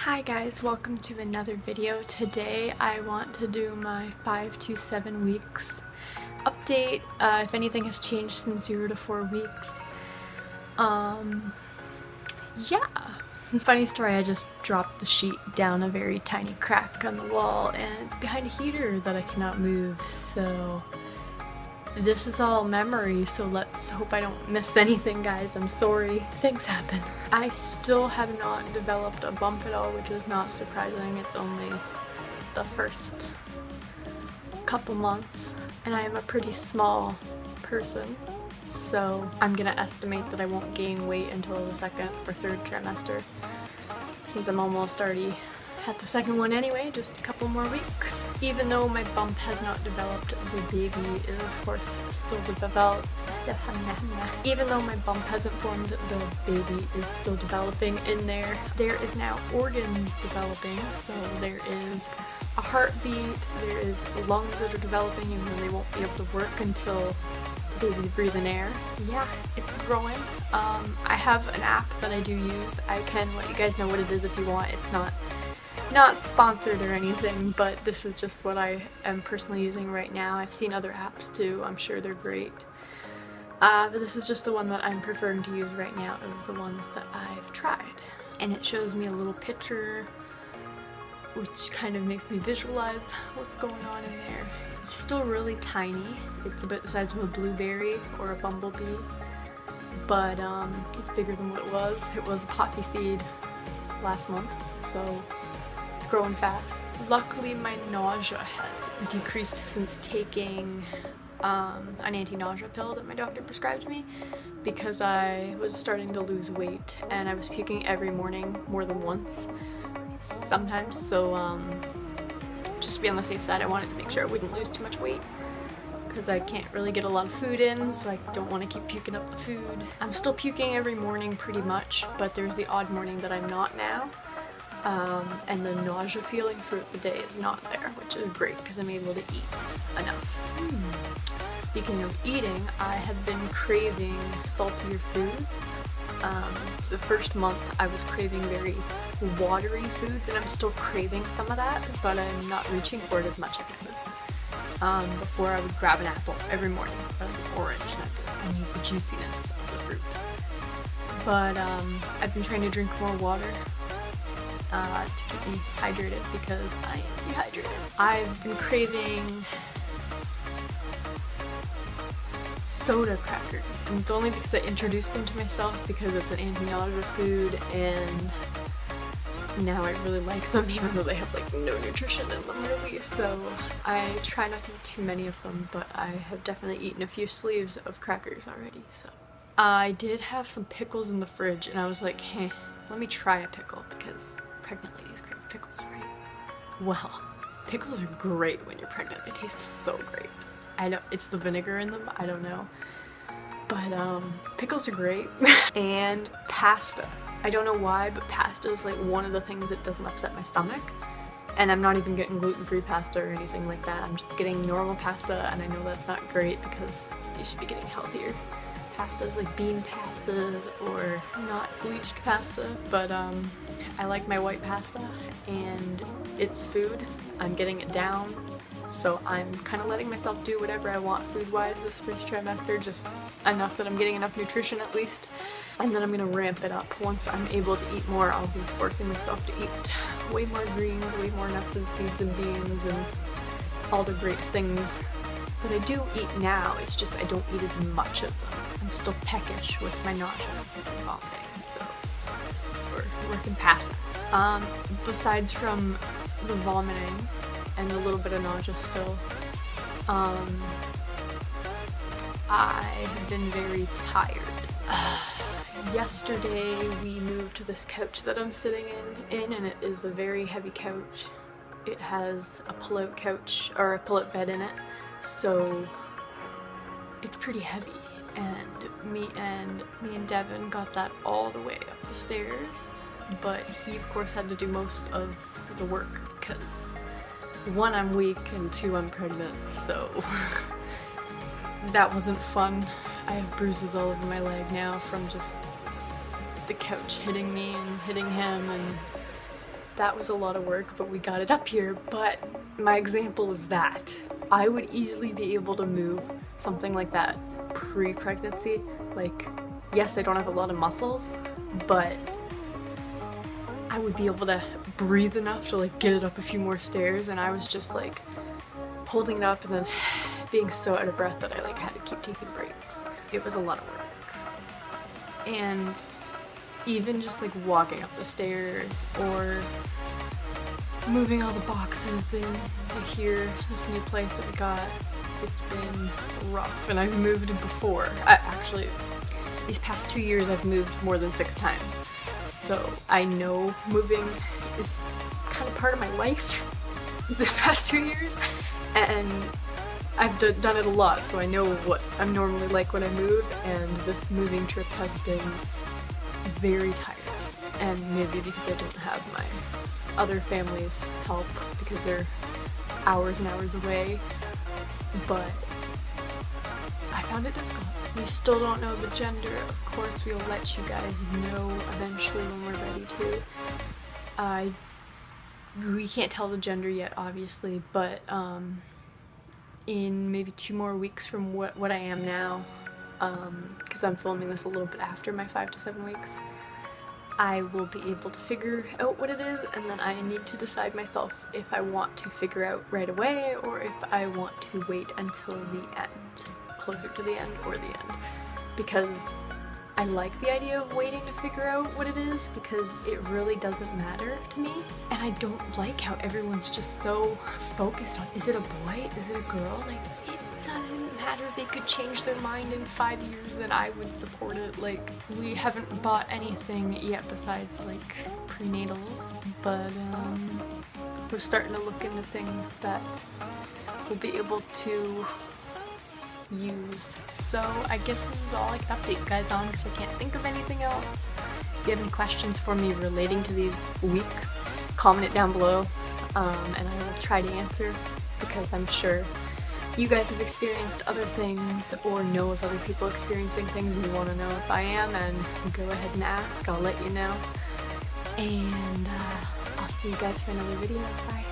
Hi guys, welcome to another video. Today I want to do my 5 to 7 weeks update, if anything has changed since 0 to 4 weeks. Yeah. Funny story, I just dropped the sheet down a very tiny crack on the wall and behind a heater that I cannot move, so this is all memory, so let's hope I don't miss anything, guys. I'm sorry. Things happen. I still have not developed a bump at all, which is not surprising. It's only the first couple months, and I am a pretty small person, so I'm gonna estimate that I won't gain weight until the second or third trimester, since I'm almost already at the second one anyway, just a couple more weeks. Even though my bump has not developed, the baby is of course still developed. Even though my bump hasn't formed, the baby is still developing in there. There is now organs developing, so there is a heartbeat, there is lungs that are developing, even though they won't be able to work until the baby's breathing air. Yeah, it's growing. I have an app that I do use. I can let you guys know what it is if you want. It's not sponsored or anything, but this is just what I am personally using right now. I've seen other apps too, I'm sure they're great. But this is just the one that I'm preferring to use right now of the ones that I've tried. And it shows me a little picture, which kind of makes me visualize what's going on in there. It's still really tiny. It's about the size of a blueberry or a bumblebee, but it's bigger than what it was. It was a poppy seed last month, so it's growing fast. Luckily, my nausea has decreased since taking an anti-nausea pill that my doctor prescribed me, because I was starting to lose weight and I was puking every morning more than once sometimes, so just to be on the safe side, I wanted to make sure I wouldn't lose too much weight, because I can't really get a lot of food in, so I don't want to keep puking up the food. I'm still puking every morning pretty much, but there's the odd morning that I'm not now. And the nausea feeling throughout the day is not there, which is great because I'm able to eat enough. Speaking of eating, I have been craving saltier foods. The first month I was craving very watery foods, and I'm still craving some of that, but I'm not reaching for it as much as I was. Before I would grab an apple every morning, an orange, and I need the juiciness of the fruit. But I've been trying to drink more water to keep me hydrated, because I am dehydrated. I've been craving soda crackers, and it's only because I introduced them to myself because it's an anti-nausea food, and now I really like them, even though they have like no nutrition in them really, so I try not to eat too many of them, but I have definitely eaten a few sleeves of crackers already. So I did have some pickles in the fridge, and I was like, hey, let me try a pickle, because pregnant ladies crave pickles, right? Well, pickles are great when you're pregnant. They taste so great. I know it's the vinegar in them, I don't know. But pickles are great. And pasta. I don't know why, but pasta is like one of the things that doesn't upset my stomach. And I'm not even getting gluten-free pasta or anything like that. I'm just getting normal pasta, and I know that's not great because you should be getting healthier pastas, like bean pastas or not bleached pasta, but I like my white pasta, and it's food. I'm getting it down, so I'm kind of letting myself do whatever I want food-wise this first trimester, just enough that I'm getting enough nutrition at least, and then I'm gonna ramp it up. Once I'm able to eat more, I'll be forcing myself to eat way more greens, way more nuts and seeds and beans and all the great things that I do eat now. It's just I don't eat as much of them. I'm still peckish with my nausea and vomiting, so we're working past that. Besides from the vomiting and a little bit of nausea still, I have been very tired. Yesterday we moved to this couch that I'm sitting in, and it is a very heavy couch. It has a pull-out couch, or a pull-out bed in it, so it's pretty heavy. And me and Devin got that all the way up the stairs, but he of course had to do most of the work because 1, I'm weak, and 2, I'm pregnant, so that wasn't fun. I have bruises all over my leg now from just the couch hitting me and hitting him, and that was a lot of work, but we got it up here. But my example is that I would easily be able to move something like that pre-pregnancy. Like, yes, I don't have a lot of muscles, but I would be able to breathe enough to like get it up a few more stairs, and I was just like holding it up and then being so out of breath that I like had to keep taking breaks. It was a lot of work. And even just like walking up the stairs or moving all the boxes to here, this new place that we got, it's been rough. And I've moved before. Actually, these past 2 years I've moved more than 6 times. So I know moving is kind of part of my life this past 2 years, and I've done it a lot, so I know what I'm normally like when I move, and this moving trip has been very tiring. And maybe because I don't have my other family's help because they're hours and hours away, but I found it difficult. We still don't know the gender. Of course, we'll let you guys know eventually when we're ready to. We can't tell the gender yet, obviously, but in maybe 2 more weeks from what I am now, because I'm filming this a little bit after my 5 to 7 weeks, I will be able to figure out what it is, and then I need to decide myself if I want to figure out right away or if I want to wait until the end, closer to the end or the end, because I like the idea of waiting to figure out what it is because it really doesn't matter to me, and I don't like how everyone's just so focused on, is it a boy, is it a girl? Like, it doesn't matter. They could change their mind in 5 years and I would support it. Like, we haven't bought anything yet besides like prenatals, but we're starting to look into things that we'll be able to use. So I guess this is all I can update you guys on because I can't think of anything else. If you have any questions for me relating to these weeks, comment it down below, and I will try to answer, because I'm sure you guys have experienced other things or know of other people experiencing things and you want to know if I am, and go ahead and ask. I'll let you know. And I'll see you guys for another video. Bye.